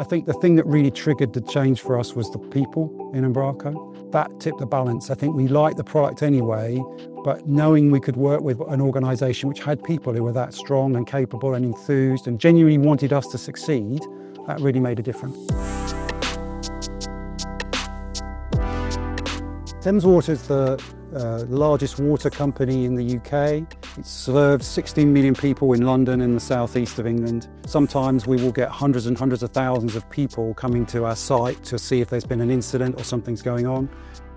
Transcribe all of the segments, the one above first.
think the thing that really triggered the change for us was the people in Umbraco. That tipped the balance. I think we liked the product anyway, but knowing we could work with an organisation which had people who were that strong and capable and enthused and genuinely wanted us to succeed, that really made a difference. Thames Water is the largest water company in the UK. It serves 16 million people in London and the southeast of England. Sometimes we will get hundreds and hundreds of thousands of people coming to our site to see if there's been an incident or something's going on.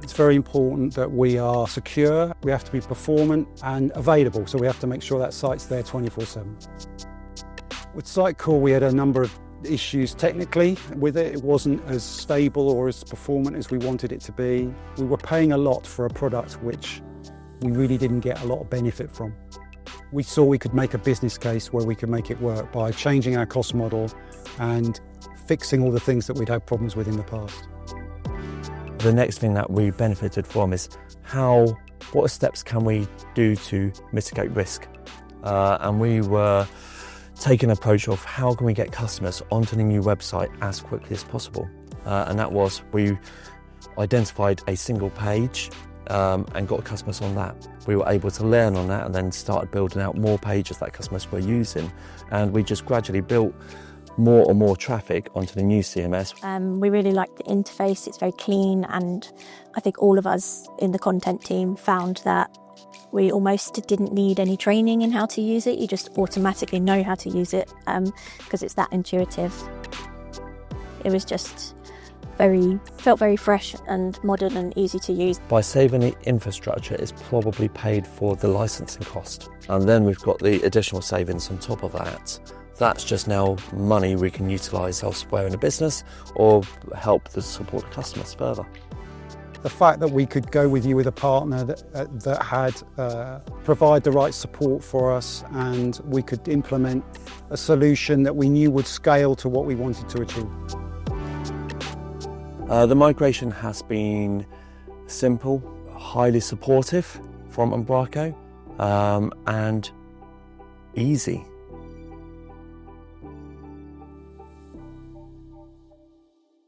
It's very important that we are secure, we have to be performant and available, so we have to make sure that site's there 24/7. With Sitecore we had a number of issues technically with it. It wasn't as stable or as performant as we wanted it to be. We were paying a lot for a product which we really didn't get a lot of benefit from. We saw we could make a business case where we could make it work by changing our cost model and fixing all the things that we'd had problems with in the past. The next thing that we benefited from is what steps can we do to mitigate risk? And we were taking an approach of how can we get customers onto the new website as quickly as possible. And that was, we identified a single page and got customers on that. We were able to learn on that and then started building out more pages that customers were using. And we just gradually built more and more traffic onto the new CMS. We really like the interface, it's very clean, and I think all of us in the content team found that we almost didn't need any training in how to use it. You just automatically know how to use it because it's that intuitive. It was just felt very fresh and modern and easy to use. By saving the infrastructure, it's probably paid for the licensing cost. And then we've got the additional savings on top of that. That's just now money we can utilise elsewhere in the business or help to support the customers further. The fact that we could go with you with a partner that had provide the right support for us, and we could implement a solution that we knew would scale to what we wanted to achieve. The migration has been simple, highly supportive from Umbraco, and easy.